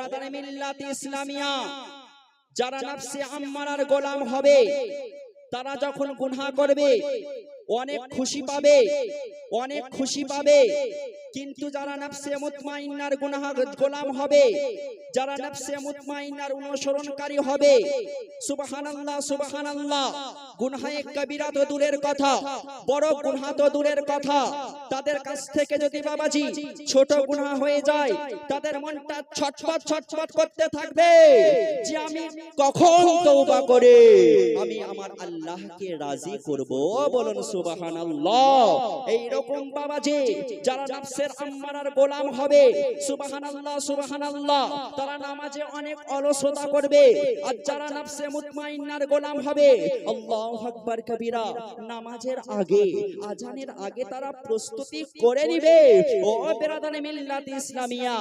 বেরাদারে মিল্লাত ইসলামিয়া, যারা নফসে আম্মারার গোলাম হবে তারা যখন গুনাহ করবে অনেক খুশি পাবে, অনেক খুশি পাবে। কিন্তু যারা নফসে মুতমাইন্নার গোলাম হবে, যারা নফসে মুতমাইন্নার অনুসরণকারী হবে, সুবহানাল্লাহ সুবহানাল্লাহ, গুনাহে কবিরা তো দূরের কথা, বড় গুনাহ তো দূরের কথা, তাদের কাছ থেকে যদি বাবাজি ছোট গুনাহ হয়ে যায় তাদের মনটা ছটফট ছটফট করতে থাকবে যে আমি কখন তওবা করে আমি আমার আল্লাহকে রাজি করব। বলুন সুবহানাল্লাহ। এই রকম বাবাজি যারা নফসের আম্মারার গোলাম হবে, সুবহানাল্লাহ সুবহানাল্লাহ, তারা নামাজে অনেক অলসতা করবে। আর যারা নফসে মুতমাইন্নার গোলাম হবে, আল্লাহু আকবার কবীরা, নামাজের আগে আজানের আগে তারা প্রস্তুতি করে নিবে। ও বেরাদারে মিল্লাত ইসলামিয়া,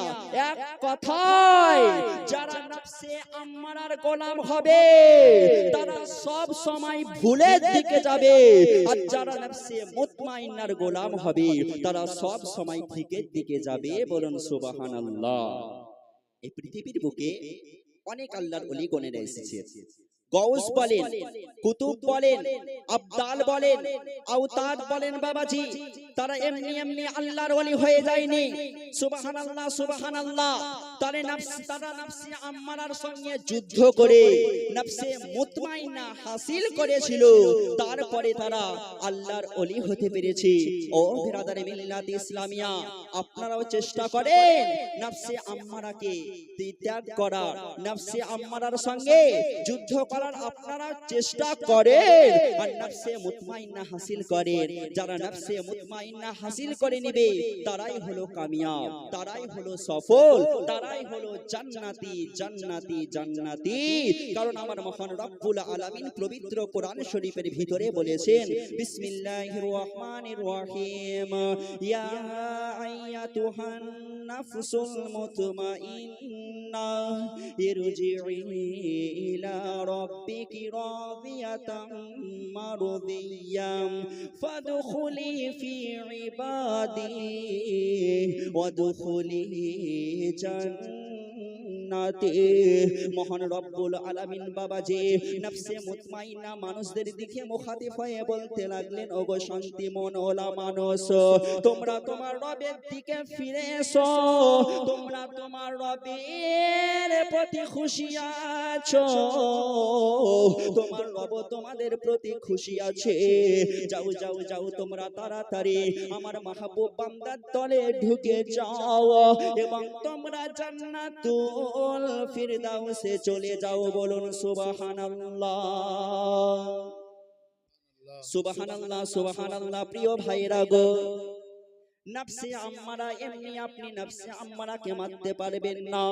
এক কথায় যারা নফসে আম্মারার গোলাম হবে তারা সব সময় ভুলের দিকে যাবে, আর যারা নফসে মুতমাইন্নার গোলাম হবে তারা সব সময় ঠিকের দিকে যাবে। বলুন সুবহানাল্লাহ। এই পৃথিবীর বুকে অনেক আল্লাহর ওলি গণেরা এসেছে। গৌস বলেন, কুতুব বলেন, আবদাল বলেন, আওতাদ বলেন বাবাজি, তারা এমনি এমনি আল্লাহর ওলি হয়ে যায়নি। সুবহানাল্লাহ সুবহানাল্লাহ। তারা নফসে আম্মারার সঙ্গে যুদ্ধ করে নফসে মুতমাইন্না হাসিল করেছিল, তারপরে তারা আল্লাহর ওলি হতে পেরেছে। ও বিরাদারে মিল্লাত ইসলামিয়া, আপনারাও চেষ্টা করেন নফসে আম্মারাকে ত্যাগ করার, নফসে আম্মারার সঙ্গে যুদ্ধ করার আপনারা চেষ্টা করেন, আর নফসে মুতমাইন্না হাসিল করেন। যারা নফসে মুতমাইন্না হাসিল করে নেবে তারাই হলো কামিয়াব, তারাই হলো সফল, তারাই হলো জান্নাতি জান্নাতি জান্নাতি। কারণ আমার মহান রব্বুল আলামিন পবিত্র কোরআন শরীফের ভিতরে বলেছেন, বিসমিল্লাহির রহমানির রহিম, ইয়া আইয়াতুহান নাফসুল মুতমাইন্না ইরজিই ইলা রাব্বিকি রাদিয়াতাম মারদিয়াম ফাদখুলি ফি ইবাদি ওয়াদখুলি জান্নাতি। মহান রব্বুল আলামিন বাবাজি নফসে মুতমাইন্না মানুষদের দিকে মুখাতিব হয়ে বলতে লাগলেন, ওগো শান্তি মন ওলা মানুষ, তোমরা তোমার রবের দিকে ফিরে এসো, তোমরা তোমার রবের প্রতি খুশি আছো, তোমার রব তোমাদের প্রতি খুশি আছে। যাও যাও যাও, তোমরা তাড়াতাড়ি আমার মাহবুব বান্দার দলে ঢুকে যাও এবং তোমরা জান্নাতুল ফিরদাউসে চলে যাও। বলুন সুবহানাল্লাহ সুবহানাল্লাহ সুবহানাল্লাহ। প্রিয় ভাইরা গো, নফসে আম্মারা এমনি আপনি নফসে আম্মারাকে মারতে পারবেন না।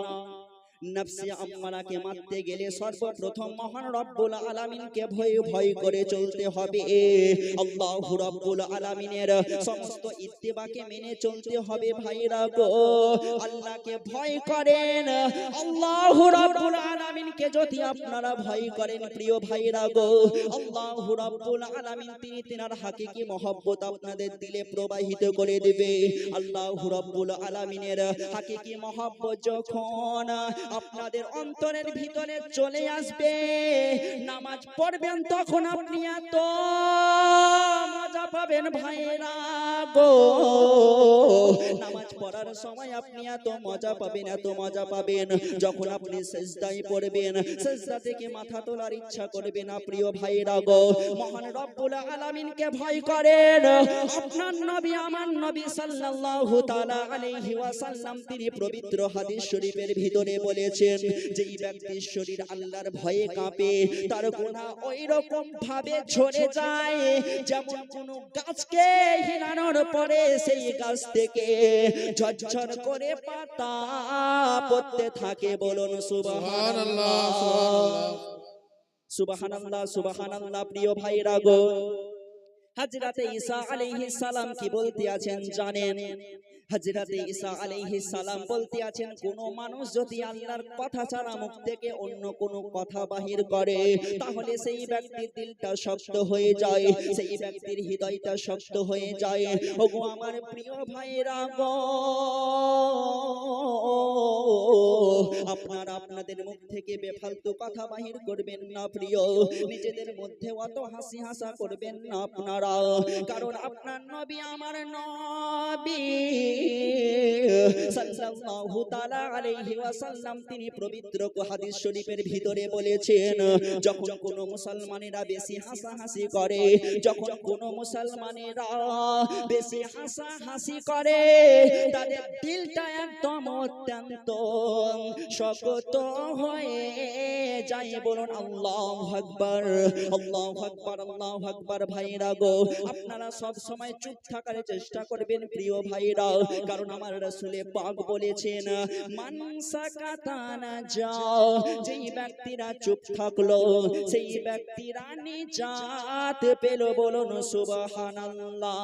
নফসে আম্মারাকে মারতে গেলে সর্বপ্রথম মহান রব্বুল আলামিনকে ভয় ভয় করে চলতে হবে। আল্লাহু রব্বুল আলামিনের সমস্ত ইত্তিবাকে মেনে চলতে হবে। ভাইরা গো, আল্লাহকে ভয় করেন, আল্লাহু রব্বুল আলামিনকে যদি আপনারা ভয় করেন প্রিয় ভাইরা গো, আল্লাহু রব্বুল আলামিন তিনি তিনার হাকিকি মহব্বত আপনাদের দিলে প্রবাহিত করে দিবে। আল্লাহু রব্বুল আলামিনের হাকিকি মহব্বত যখন আপনাদের অন্তরের ভিতরে চলে আসবে, নামাজ পড়বেন তখন আপনি এত মজা পাবেন ভাইরা গো। নামাজ পড়ার সময় আপনি এত মজা পাবেন, এত মজা পাবেন যখন আপনি সিজদায় পড়বেন, সিজদা থেকে মাথা তোলার ইচ্ছা করবে না। প্রিয় ভাইরা গো, মহান রব্বুল আলামিনকে ভয় করেন। আপনার নবী আমার নবী সাল্লাল্লাহু তাআলা আলাইহি ওয়াসাল্লাম তিনি পবিত্র হাদিস শরীফের ভিতরে বলেছেন, যেই ব্যক্তির শরীর আল্লাহর ভয়ে কাঁপে তার গুনাহ ওই রকম ভাবে ঝরে যায় যেমন কোন গাছকে হিলানোর পরে সেই গাছ থেকে ঝরঝর করে পাতা পড়তে থাকে। বলুন সুবহানাল্লাহ সুবহানাল্লাহ সুবহানাল্লাহ। প্রিয় ভাইরা গো, হযরত ঈসা আলাইহিস সালাম কি বলতে আছেন জানেন? হযরতে ঈসা আলাইহিস সালাম বলতে আছেন, কোন মানুষ যদি আল্লাহর কথা ছাড়া মুখ থেকে অন্য কোন কথা বাহির করে তাহলে সেই ব্যক্তির দিলটা শক্ত হয়ে যায়, সেই ব্যক্তির হৃদয়টা শক্ত হয়ে যায়। ওগো আমার প্রিয় ভাইরা গো, আপনারা আপনাদের মুখ থেকে বেফালতু কথা বাহির করবেন না প্রিয়, নিজেদের মধ্যে অত হাসি হাসা করবেন না আপনারা, কারণ আপনার নবী আমার নবী সাল্লাল্লাহু তাআলা আলাইহি ওয়াসাল্লাম তিনি পবিত্র হাদিস শরীফের ভিতরে বলেছেন, যখন কোন মুসলমানেরা বেশি হাসাহাসি করে, যখন কোন মুসলমানেরা বেশি হাসাহাসি করে তাদের দিলটা একদম অত্যন্ত শক্ত হয়ে যায়। বলুন আল্লাহু আকবার, আল্লাহু আকবার, আল্লাহু আকবার। ভাইরা গো, আপনারা সব সময় চুপ থাকার চেষ্টা করবেন প্রিয় ভাইরা, কারণ আমার রাসূল পাক বলেছেন, মান সাকাতা নাজা, যেই ব্যক্তিরা চুপ থাকলো সেই ব্যক্তিরা নিজাত পেল। বলুন সুবহানাল্লাহ।